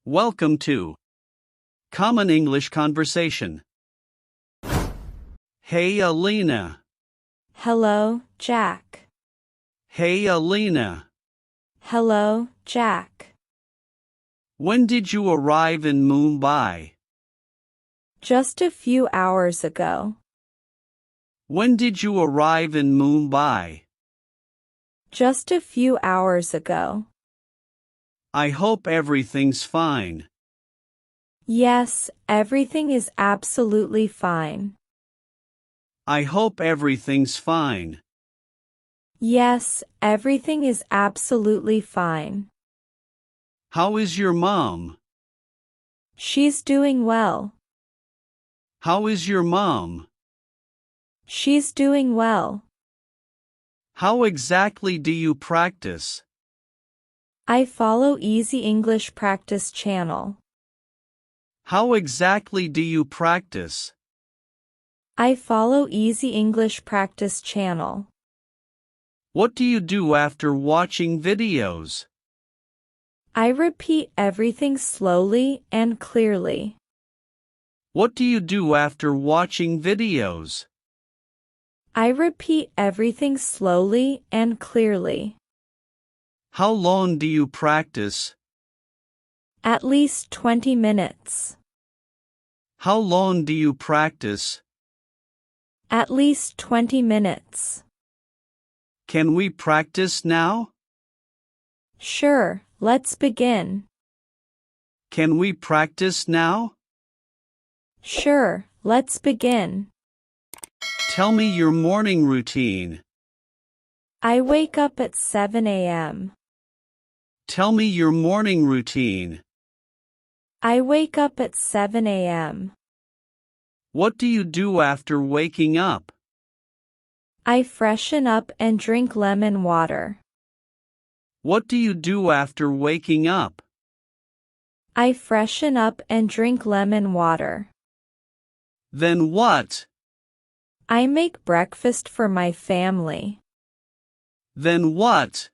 Welcome to Common English Conversation. Hey Alina. Hello, Jack. Hey Alina. Hello, Jack. When did you arrive in Mumbai? Just a few hours ago. When did you arrive in Mumbai? Just a few hours ago. I hope everything's fine. Yes, everything is absolutely fine. I hope everything's fine. Yes, everything is absolutely fine. How is your mom? She's doing well. How is your mom? She's doing well. How exactly do you practice? I follow Easy English Practice channel. How exactly do you practice? I follow Easy English Practice channel. What do you do after watching videos? I repeat everything slowly and clearly. What do you do after watching videos? I repeat everything slowly and clearly. How long do you practice? At least 20 minutes. How long do you practice? At least 20 minutes. Can we practice now? Sure, let's begin. Can we practice now? Sure, let's begin. Tell me your morning routine. I wake up at 7 a.m. Tell me your morning routine. I wake up at 7 a.m. What do you do after waking up? I freshen up and drink lemon water. What do you do after waking up? I freshen up and drink lemon water. Then what? I make breakfast for my family. Then what?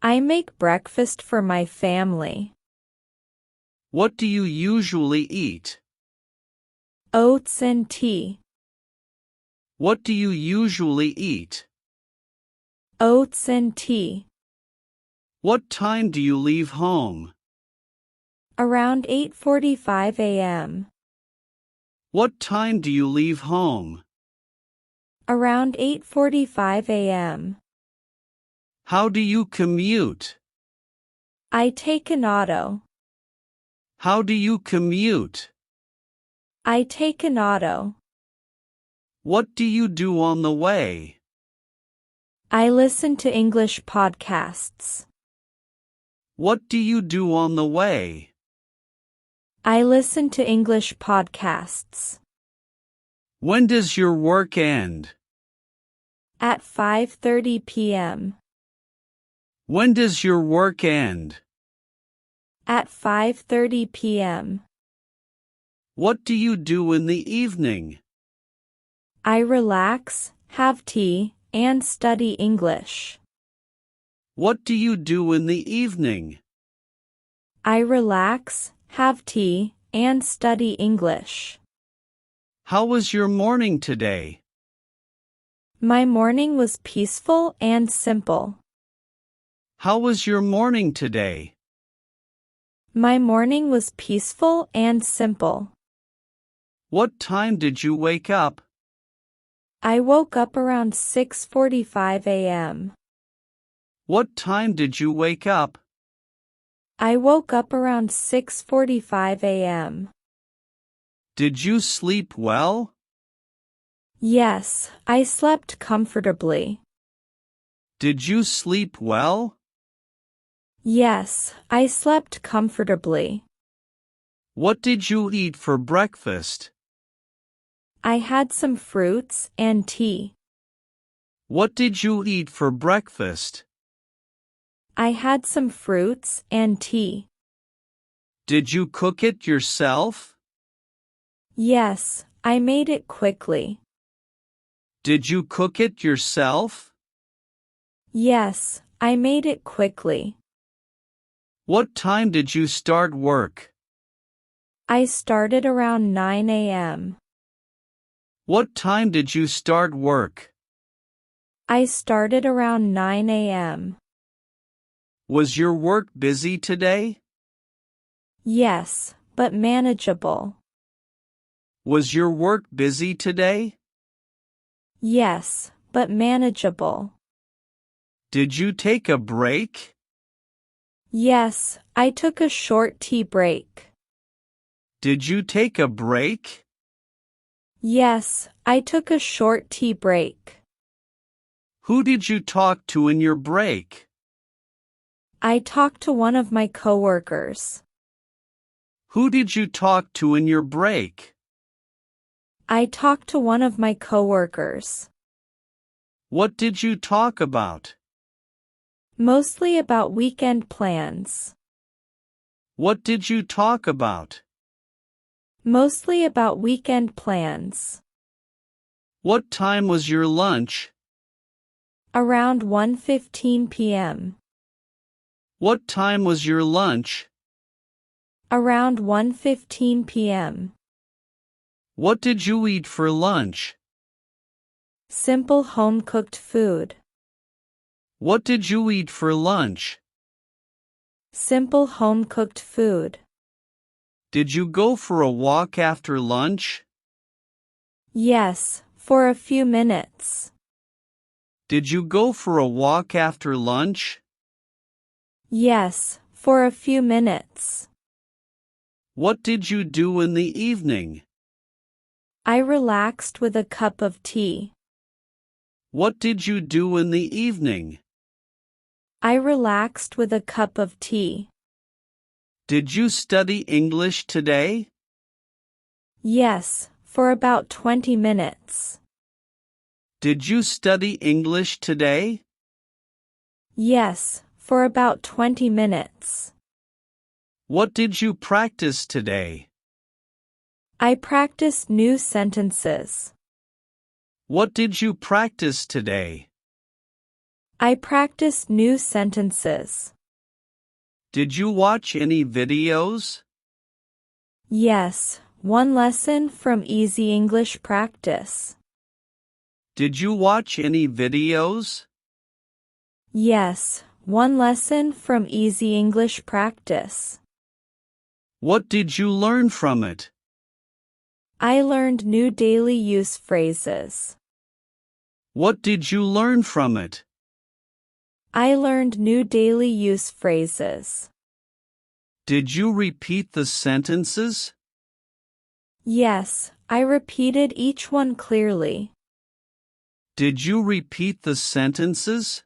I make breakfast for my family. What do you usually eat? Oats and tea. What do you usually eat? Oats and tea. What time do you leave home? Around 8:45 a.m. What time do you leave home? Around 8:45 a.m. How do you commute? I take an auto. How do you commute? I take an auto. What do you do on the way? I listen to English podcasts. What do you do on the way? I listen to English podcasts. When does your work end? At 5:30 p.m. When does your work end? At 5:30 p.m. What do you do in the evening? I relax, have tea, and study English. What do you do in the evening? I relax, have tea, and study English. How was your morning today? My morning was peaceful and simple. How was your morning today? My morning was peaceful and simple. What time did you wake up? I woke up around 6:45 a.m. What time did you wake up? I woke up around 6:45 a.m. Did you sleep well? Yes, I slept comfortably. Did you sleep well? Yes, I slept comfortably. What did you eat for breakfast? I had some fruits and tea. What did you eat for breakfast? I had some fruits and tea. Did you cook it yourself? Yes, I made it quickly. Did you cook it yourself? Yes, I made it quickly. What time did you start work? I started around 9 a.m. What time did you start work? I started around 9 a.m. Was your work busy today? Yes, but manageable. Was your work busy today? Yes, but manageable. Did you take a break? Yes, I took a short tea break. Did you take a break? Yes, I took a short tea break. Who did you talk to in your break? I talked to one of my coworkers. Who did you talk to in your break? I talked to one of my coworkers. What did you talk about? Mostly about weekend plans. What did you talk about? Mostly about weekend plans. What time was your lunch? Around 1:15 p.m. What time was your lunch? Around 1:15 p.m. What did you eat for lunch? Simple home-cooked food. What did you eat for lunch? Simple home-cooked food. Did you go for a walk after lunch? Yes, for a few minutes. Did you go for a walk after lunch? Yes, for a few minutes. What did you do in the evening? I relaxed with a cup of tea. What did you do in the evening? I relaxed with a cup of tea. Did you study English today? Yes, for about 20 minutes. Did you study English today? Yes, for about 20 minutes. What did you practice today? I practiced new sentences. What did you practice today? I practiced new sentences. Did you watch any videos? Yes, one lesson from Easy English Practice. Did you watch any videos? Yes, one lesson from Easy English Practice. What did you learn from it? I learned new daily use phrases. What did you learn from it? I learned new daily use phrases. Did you repeat the sentences? Yes, I repeated each one clearly. Did you repeat the sentences?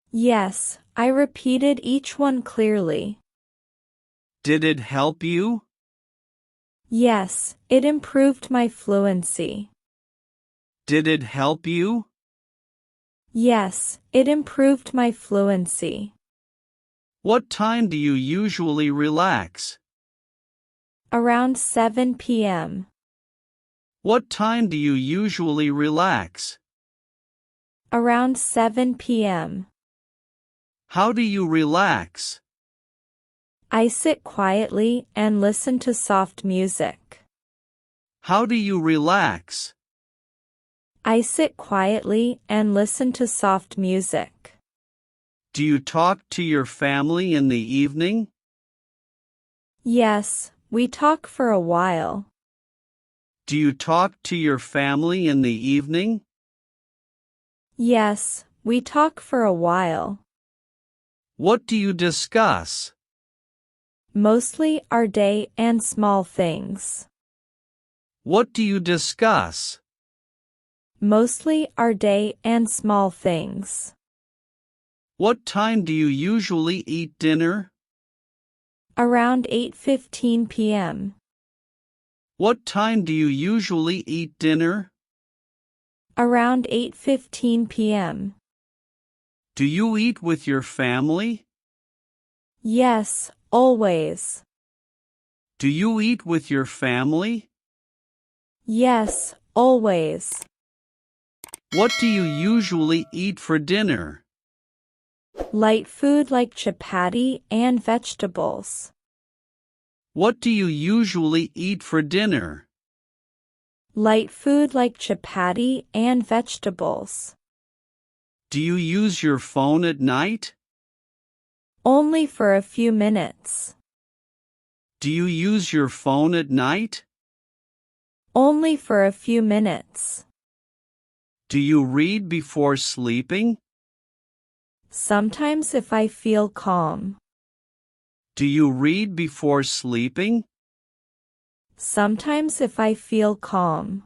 Yes, I repeated each one clearly. Did it help you? Yes, it improved my fluency. Did it help you? Yes, it improved my fluency. What time do you usually relax? Around 7 p.m. What time do you usually relax? Around 7 p.m. How do you relax? I sit quietly and listen to soft music. How do you relax? I sit quietly and listen to soft music. Do you talk to your family in the evening? Yes, we talk for a while. Do you talk to your family in the evening? Yes, we talk for a while. What do you discuss? Mostly our day and small things. What do you discuss? Mostly our day and small things. What time do you usually eat dinner? Around 8:15 p.m. What time do you usually eat dinner? Around 8:15 p.m. Do you eat with your family? Yes, always. Do you eat with your family? Yes, always. What do you usually eat for dinner? Light food like chapati and vegetables. What do you usually eat for dinner? Light food like chapati and vegetables. Do you use your phone at night? Only for a few minutes. Do you use your phone at night? Only for a few minutes. Do you read before sleeping? Sometimes if I feel calm. Do you read before sleeping? Sometimes if I feel calm.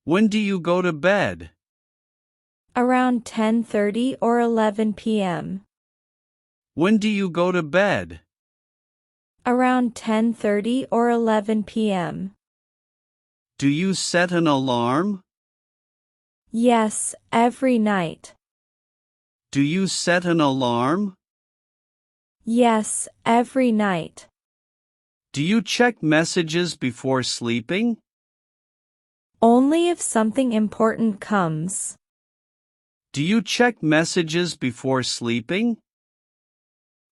When do you go to bed? Around 10:30 or 11 p.m. When do you go to bed? Around 10:30 or 11 p.m. Do you set an alarm? Yes, every night. Do you set an alarm? Yes, every night. Do you check messages before sleeping? Only if something important comes. Do you check messages before sleeping?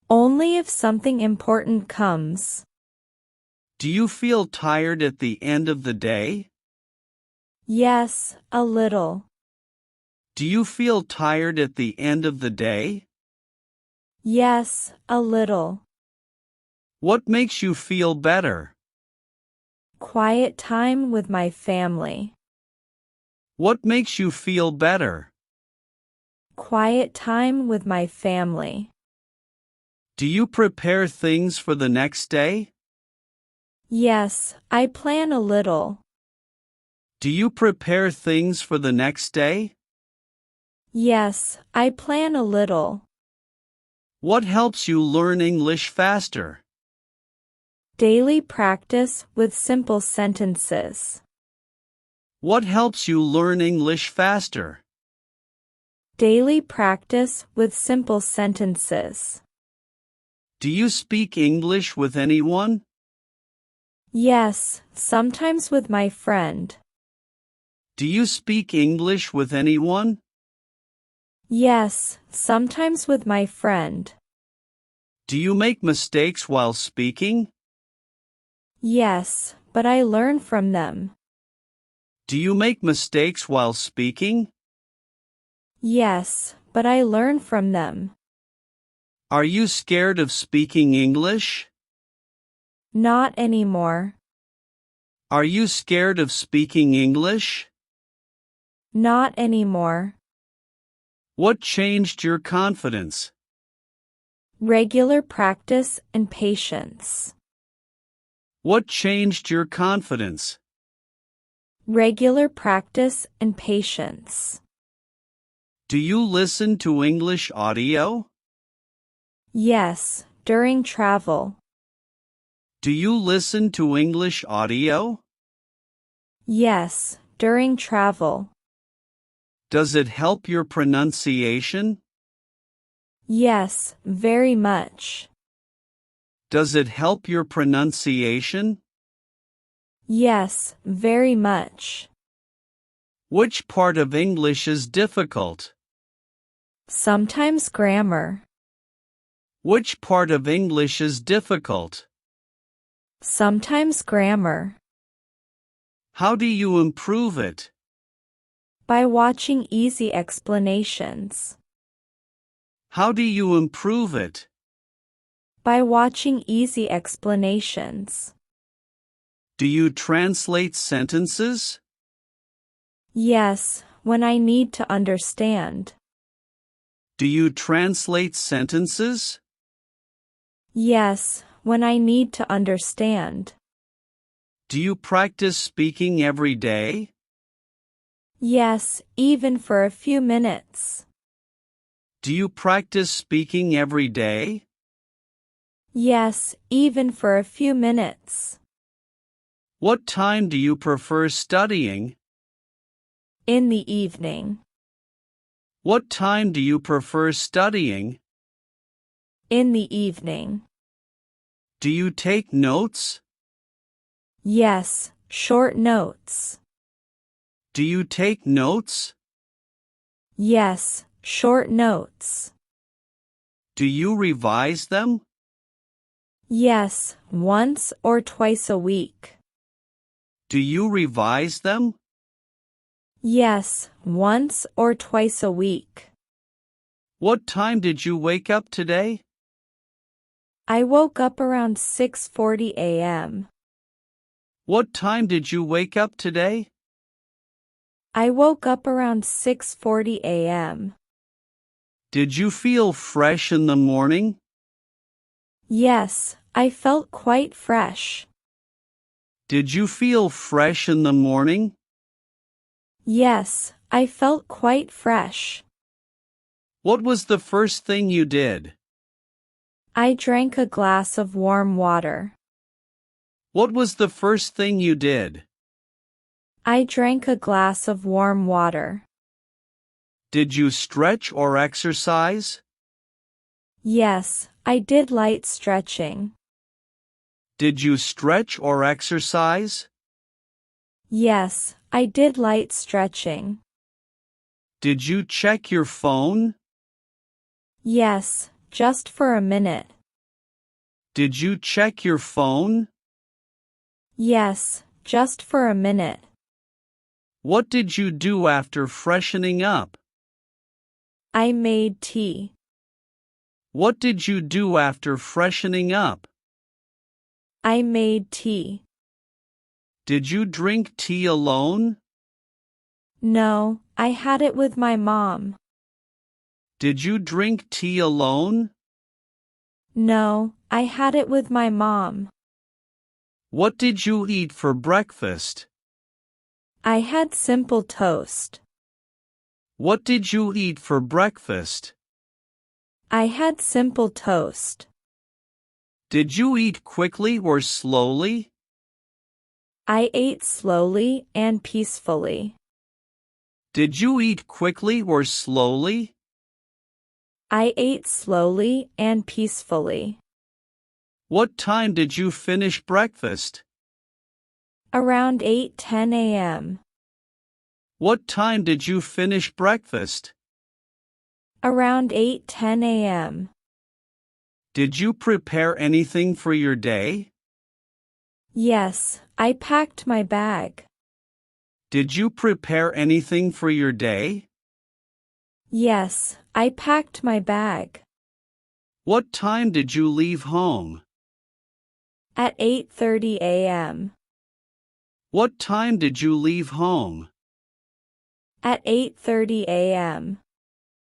Only if something important comes. Do you feel tired at the end of the day? Yes, a little. Do you feel tired at the end of the day? Yes, a little. What makes you feel better? Quiet time with my family. What makes you feel better? Quiet time with my family. Do you prepare things for the next day? Yes, I plan a little. Do you prepare things for the next day? Yes, I plan a little. What helps you learn English faster? Daily practice with simple sentences. What helps you learn English faster? Daily practice with simple sentences. Do you speak English with anyone? Yes, sometimes with my friend. Do you speak English with anyone? Yes, sometimes with my friend. Do you make mistakes while speaking? Yes, but I learn from them. Do you make mistakes while speaking? Yes, but I learn from them. Are you scared of speaking English? Not anymore. Are you scared of speaking English? Not anymore. What changed your confidence? Regular practice and patience. What changed your confidence? Regular practice and patience. Do you listen to English audio? Yes, during travel. Do you listen to English audio? Yes, during travel. Does it help your pronunciation? Yes, very much. Does it help your pronunciation? Yes, very much. Which part of English is difficult? Sometimes grammar. Which part of English is difficult? Sometimes grammar. How do you improve it? By watching easy explanations. How do you improve it? By watching easy explanations. Do you translate sentences? Yes, when I need to understand. Do you translate sentences? Yes, when I need to understand. Do you practice speaking every day? Yes, even for a few minutes. Do you practice speaking every day? Yes, even for a few minutes. What time do you prefer studying? In the evening. What time do you prefer studying? In the evening. Do you take notes? Yes, short notes. Do you take notes? Yes, short notes. Do you revise them? Yes, once or twice a week. Do you revise them? Yes, once or twice a week. What time did you wake up today? I woke up around 6:40 a.m. What time did you wake up today? I woke up around 6:40 a.m. Did you feel fresh in the morning? Yes, I felt quite fresh. Did you feel fresh in the morning? Yes, I felt quite fresh. What was the first thing you did? I drank a glass of warm water. What was the first thing you did? I drank a glass of warm water. Did you stretch or exercise? Yes, I did light stretching. Did you stretch or exercise? Yes, I did light stretching. Did you check your phone? Yes, just for a minute. Did you check your phone? Yes, just for a minute. What did you do after freshening up? I made tea. What did you do after freshening up? I made tea. Did you drink tea alone? No, I had it with my mom. Did you drink tea alone? No, I had it with my mom. What did you eat for breakfast? I had simple toast. What did you eat for breakfast? I had simple toast. Did you eat quickly or slowly? I ate slowly and peacefully. Did you eat quickly or slowly? I ate slowly and peacefully. What time did you finish breakfast? Around 8:10 a.m. What time did you finish breakfast? Around 8:10 a.m. Did you prepare anything for your day? Yes, I packed my bag. Did you prepare anything for your day? Yes, I packed my bag. What time did you leave home? At 8:30 a.m. What time did you leave home? At 8:30 a.m.